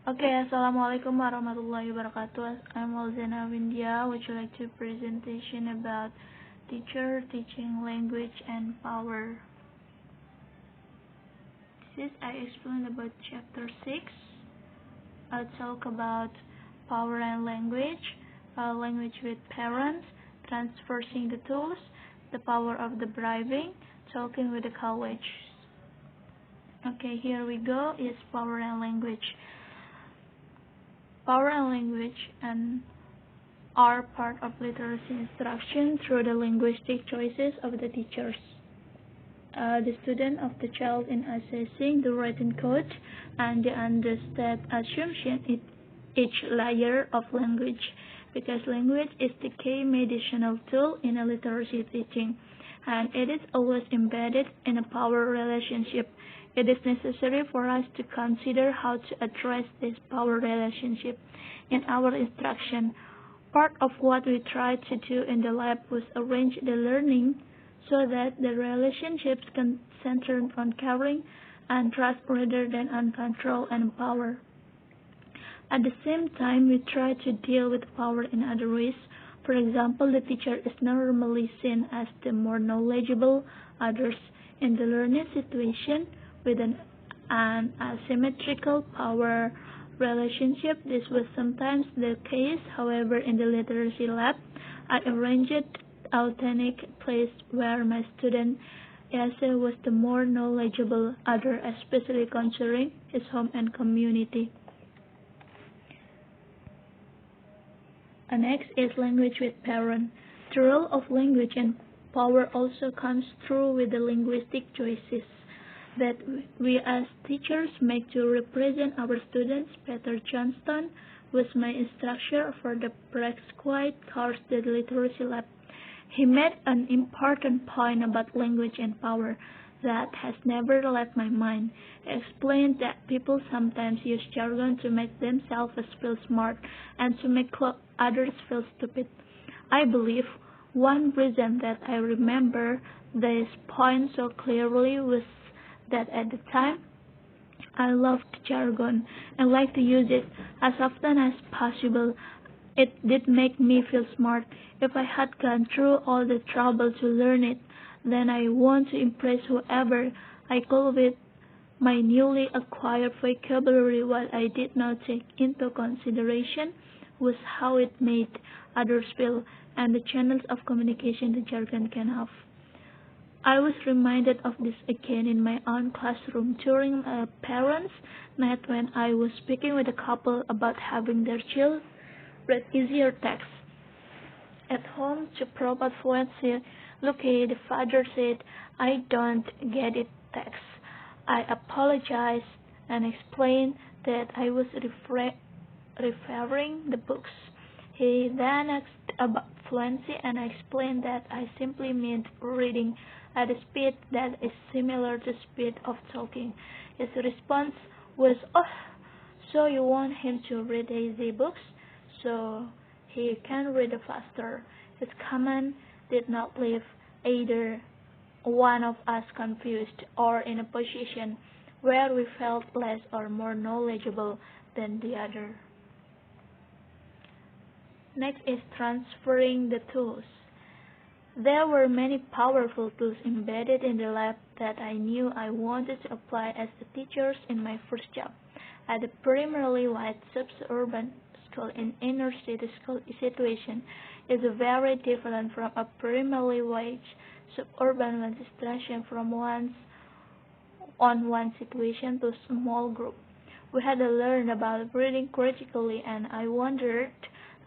Okay, Assalamualaikum warahmatullahi wabarakatuh. I'm Alzena Awindya. Would you like to presentation about teacher teaching language and power? This I explained about chapter 6. I'll talk about power and language, language with parents, transversing the tools, the power of the bribing, talking with the college. Okay, here we go, is power and language. Power and language are part of literacy instruction through the linguistic choices of the teachers. The student of the child in assessing the written code and the understand assumption in each layer of language, because language is the key medicinal tool in a literacy teaching, and it is always embedded in a power relationship. It is necessary for us to consider how to address this power relationship in our instruction. Part of what we try to do in the lab was arrange the learning so that the relationships can center on caring and trust rather than on control and power. At the same time, we try to deal with power in other ways. For example, the teacher is normally seen as the more knowledgeable others in the learning situation. With an asymmetrical power relationship, this was sometimes the case. However, in the literacy lab, I arranged authentic place where my student Yase was the more knowledgeable other, especially concerning his home and community. Next is language with parent. The role of language and power also comes through with the linguistic choices that we as teachers make to represent our students. Peter Johnston was my instructor for the prescribed course, the literacy lab. He made an important point about language and power that has never left my mind. He explained that people sometimes use jargon to make themselves feel smart and to make others feel stupid. I believe one reason that I remember this point so clearly was that at the time I loved jargon and liked to use it as often as possible. It did make me feel smart. If I had gone through all the trouble to learn it, then I want to impress whoever I could with my newly acquired vocabulary. What I did not take into consideration was how it made others feel and the channels of communication the jargon can have. I was reminded of this again in my own classroom during a parents' night when I was speaking with a couple about having their child read easier texts at home to provide fluency. Lucky, the father said, "I don't get it text." I apologized and explained that I was referring the books. He then asked about fluency, and I explained that I simply meant reading at a speed that is similar to speed of talking. His response was, "Oh, so you want him to read easy books so he can read faster?" His comment did not leave either one of us confused or in a position where we felt less or more knowledgeable than the other. Next is transferring the tools. There were many powerful tools embedded in the lab that I knew I wanted to apply as a teacher in my first job. At a primarily white suburban school in inner city school situation is very different from a primarily white suburban one situation from one situation to a small group. We had to learn about reading critically, and I wondered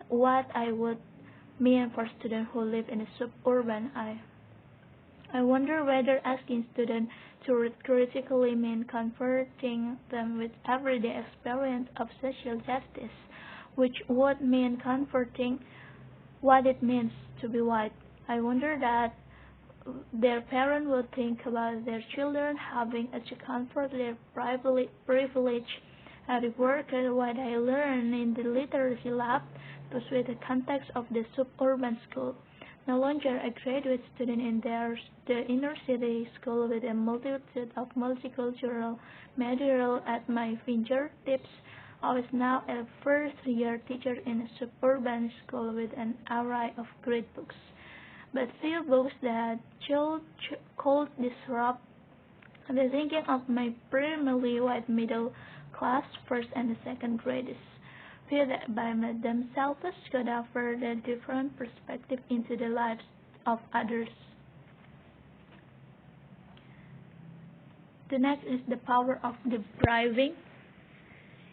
what I would mean for students who live in a suburban. I wonder whether asking students to read critically means confronting them with everyday experience of social justice, which would mean confronting what it means to be white. I wonder that their parents would think about their children having to confront their privilege. I reworked what I learned in the literacy lab to suit the context of the suburban school. No longer a graduate student in the inner city school with a multitude of multicultural material at my fingertips. I was now a first-year teacher in a suburban school with an array of great books, but few books that could disrupt the thinking of my primarily white middle class first and second graders, few that by themselves could offer a different perspective into the lives of others. The next is the power of depriving.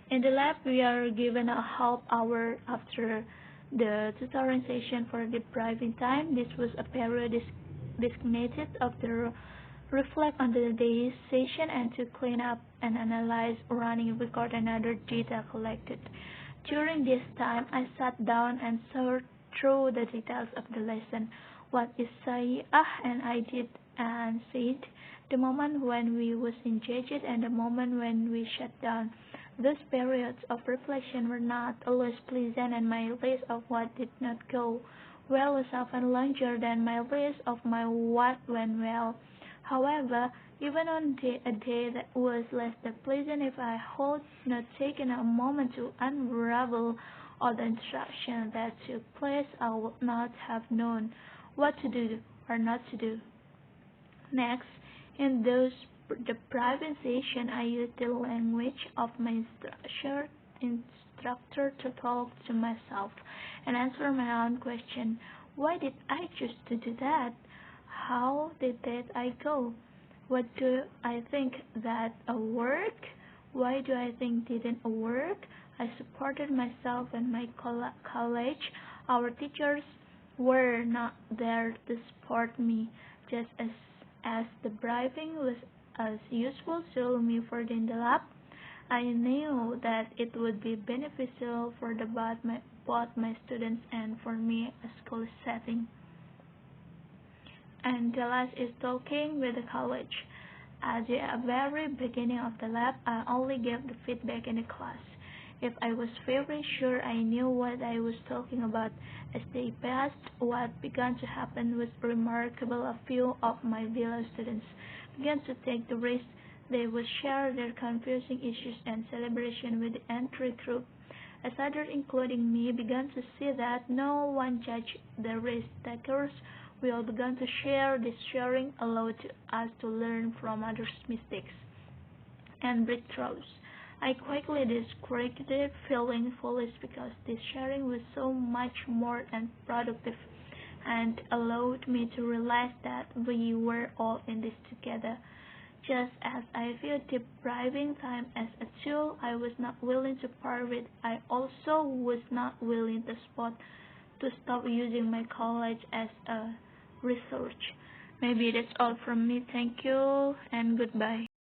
In the lab, we are given a half hour after the tutoring session for depriving time. This was a period designated to reflect on the day's session and to clean up and analyze running record and other data collected. During this time, I sat down and sorted through the details of the lesson, what is said and I did and said, the moment when we was engaged and the moment when we shut down. Those periods of reflection were not always pleasant, and my list of what did not go well was often longer than my list of what went well. However, even on a day that was less than pleasant, if I had not taken a moment to unravel all the instruction that took place, I would not have known what to do or not to do. Next, in those depriving sessions, I used the language of my instructor to talk to myself and answer my own question. Why did I choose to do that? How did that I go? What do I think that worked? Why do I think didn't work? I supported myself and my college. Our teachers were not there to support me, just as the bribing was as useful to me for the lab. I knew that it would be beneficial for both my students and for me a school setting. And the last is talking with the college. At the very beginning of the lab, I only gave the feedback in the class. If I was very sure I knew what I was talking about, as they passed, what began to happen was remarkable. A few of my fellow students began to take the risk. They would share their confusing issues and celebration with the entry group, as others, including me, began to see that no one judged the risk takers. We all began to share. This sharing allowed us to learn from others' mistakes and breakthroughs. I quickly discredited feeling foolish because this sharing was so much more than productive and allowed me to realize that we were all in this together. Just as I viewed depriving time as a tool I was not willing to part with, I also was not willing to stop using my college as a research. Maybe that's all from me. Thank you and goodbye.